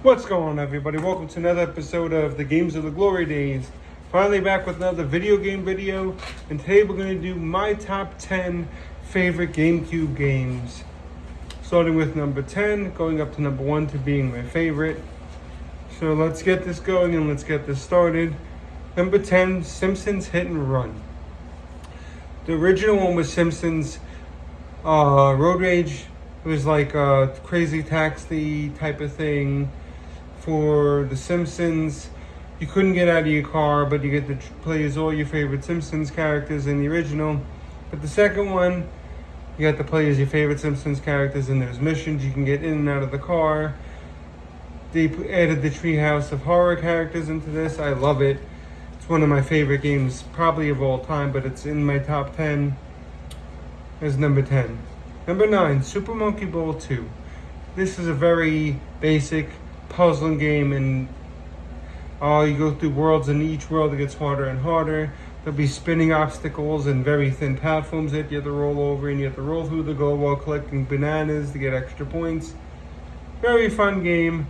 What's going on, everybody? Welcome to another episode of the Games of the Glory Days. Finally back with another video game video, and today we're going to do my top 10 favorite GameCube games. Starting with number 10, going up to number 1 to being my favorite. So let's get this going and let's get this started. Number 10, Simpsons Hit and Run. The original one was Simpsons Road Rage. It was like a Crazy Taxi type of thing for The Simpsons. You couldn't get out of your car, but you get to play as all your favorite Simpsons characters in the original. But the second one, you got to play as your favorite Simpsons characters, and there's missions you can get in and out of the car. They added the Treehouse of Horror characters into this. I love it. It's one of my favorite games, probably of all time, but it's in my top 10 as number 10. Number 9, Super Monkey Ball 2. This is a very basic puzzling game, and you go through worlds, and each world it gets harder and harder. There'll be spinning obstacles and very thin platforms that you have to roll over, and you have to roll through the goal while collecting bananas to get extra points. Very fun game.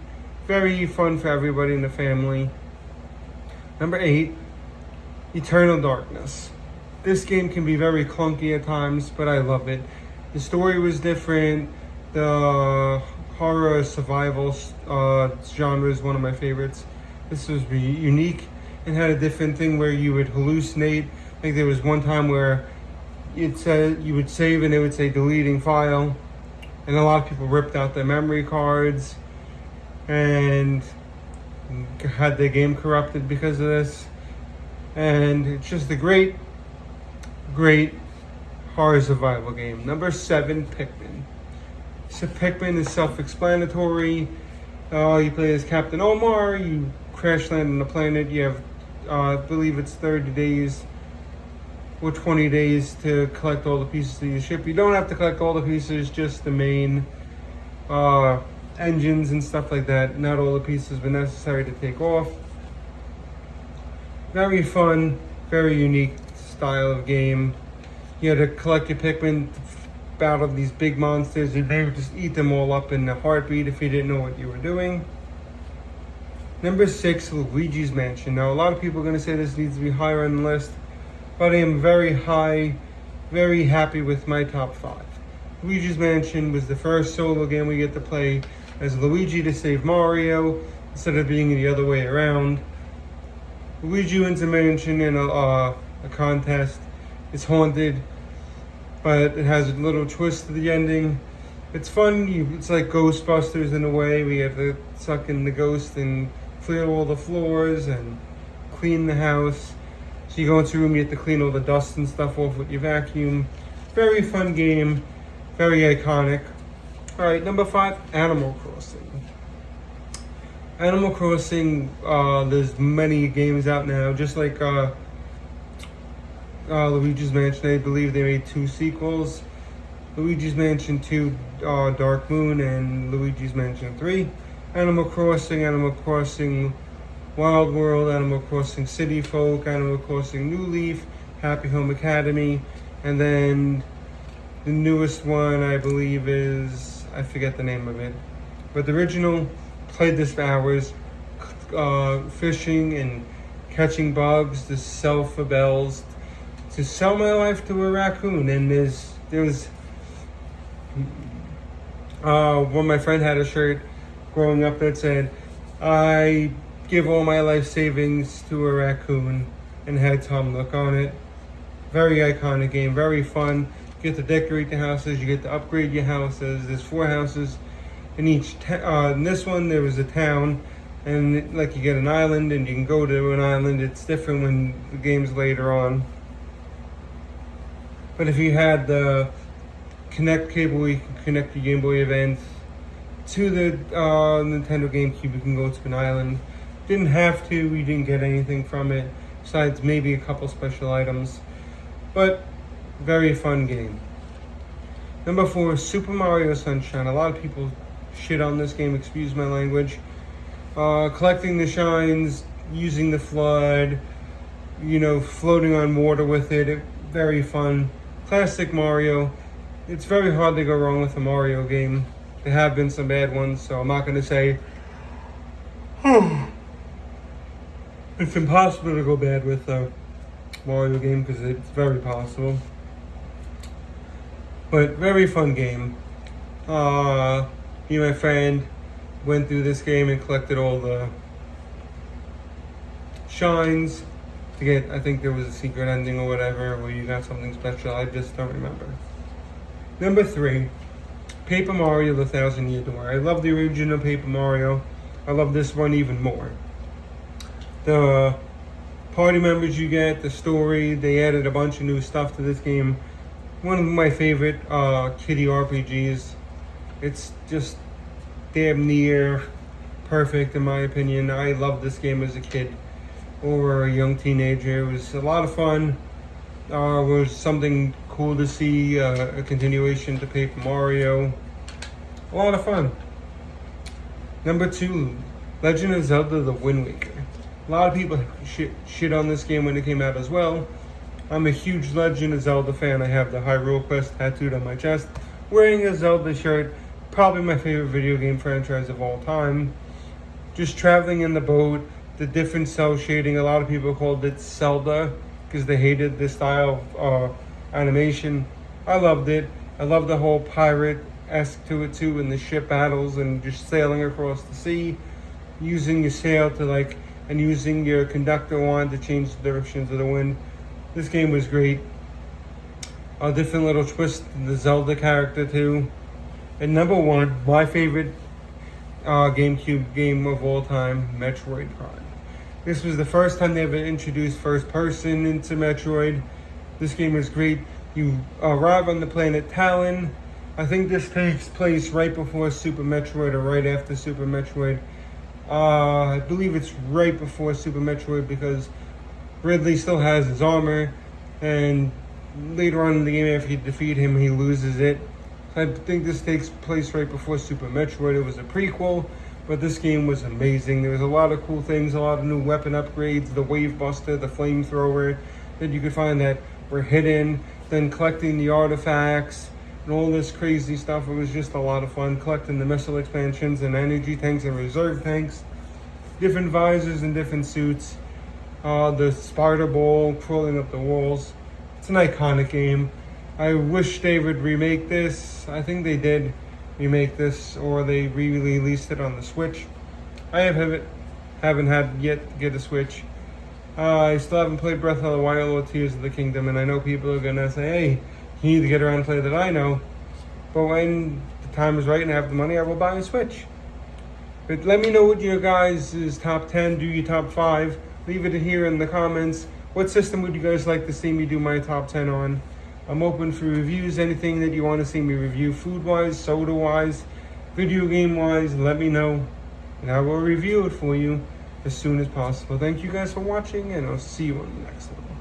Very fun for everybody in the family. Number 8, Eternal Darkness. This game can be very clunky at times, but I love it. The story was different. The horror survival genre is one of my favorites. This was unique and had a different thing where you would hallucinate. I think there was one time where it said you would save and it would say deleting file, and a lot of people ripped out their memory cards and had their game corrupted because of this. And it's just a great horror survival game. Number 7, Pikmin. So Pikmin is self-explanatory. You play as Captain Omar. You crash land on a planet. You have, I believe it's 30 days or 20 days to collect all the pieces of your ship. You don't have to collect all the pieces, just the main engines and stuff like that. Not all the pieces were necessary to take off. Very fun, very unique style of game. You had to collect your Pikmin to battle these big monsters, and they would just eat them all up in a heartbeat if you didn't know what you were doing. Number 6, Luigi's Mansion. Now, a lot of people are going to say this needs to be higher on the list, but I am very happy with my top 5. Luigi's Mansion was the first solo game we get to play as Luigi to save Mario, instead of being the other way around. Luigi wins a mansion in a contest. It's haunted, but it has a little twist to the ending. It's fun. It's like Ghostbusters in a way. We have to suck in the ghost and clear all the floors and clean the house. So you go into a room, you have to clean all the dust and stuff off with your vacuum. Very fun game. Very iconic. Alright, number 5, Animal Crossing. Animal Crossing, there's many games out now, just like Luigi's Mansion. I believe they made 2 sequels. Luigi's Mansion 2, Dark Moon, and Luigi's Mansion 3. Animal Crossing Wild World, Animal Crossing City Folk, Animal Crossing New Leaf, Happy Home Academy, and then the newest one I believe is, I forget the name of it. But the original, played this for hours, fishing and catching bugs, to sell for bells, to sell my life to a raccoon. And there was when my friend had a shirt growing up that said, "I give all my life savings to a raccoon," and had Tom Nook on it. Very iconic game, very fun. You get to decorate the houses, you get to upgrade your houses. There's 4 houses in each in this one there was a town, and like you get an island and you can go to an island. It's different when the game's later on. But if you had the Connect cable, you can connect your Game Boy Advance to the Nintendo GameCube. You can go to an island. Didn't have to, we didn't get anything from it, besides maybe a couple special items. But very fun game. Number 4, Super Mario Sunshine. A lot of people shit on this game, excuse my language. Collecting the shines, using the flood, floating on water with it. Very fun. Classic Mario. It's very hard to go wrong with a Mario game. There have been some bad ones, so I'm not going to say It's impossible to go bad with a Mario game because it's very possible. But very fun game. Me and my friend went through this game and collected all the shines to get, I think there was a secret ending or whatever, where you got something special. I just don't remember. Number 3, Paper Mario: The Thousand Year Door. I love the original Paper Mario. I love this one even more. The party members you get, the story, they added a bunch of new stuff to this game. One of my favorite kiddie RPGs. It's just damn near perfect in my opinion. I loved this game as a kid or a young teenager. It was a lot of fun. It was something cool to see, a continuation to Paper Mario. A lot of fun. Number 2, Legend of Zelda: The Wind Waker. A lot of people shit on this game when it came out as well. I'm a huge Legend of Zelda fan. I have the Hyrule Quest tattooed on my chest, wearing a Zelda shirt. Probably my favorite video game franchise of all time. Just traveling in the boat, the different cell shading. A lot of people called it Zelda because they hated this style of animation. I loved it. I loved the whole pirate-esque to it too, and the ship battles and just sailing across the sea, using your sail to and using your conductor wand to change the directions of the wind. This game was great. A different little twist in the Zelda character too. And number 1, my favorite GameCube game of all time, Metroid Prime. This was the first time they ever introduced first person into Metroid. This game was great. You arrive on the planet Talon. I think this takes place right before Super Metroid or right after Super Metroid. I believe it's right before Super Metroid because Ridley still has his armor, and later on in the game after you defeat him, he loses it. I think this takes place right before Super Metroid. It was a prequel, but this game was amazing. There was a lot of cool things, a lot of new weapon upgrades, the Wave Buster, the flamethrower that you could find that were hidden, then collecting the artifacts and all this crazy stuff. It was just a lot of fun collecting the missile expansions and energy tanks and reserve tanks, different visors and different suits, the spider ball crawling up the walls. It's an iconic game. I wish they would remake this. I think they did remake this, or they re-released it on the Switch. I haven't had yet to get a Switch. I still haven't played Breath of the Wild or Tears of the Kingdom, and I know people are gonna say, hey, you need to get around and play that. I know. But when the time is right and I have the money, I will buy a Switch. But let me know what your guys' top 10, do your top 5. Leave it here in the comments. What system would you guys like to see me do my top 10 on? I'm open for reviews, anything that you want to see me review, food-wise, soda-wise, video game-wise, let me know. And I will review it for you as soon as possible. Thank you guys for watching, and I'll see you on the next one.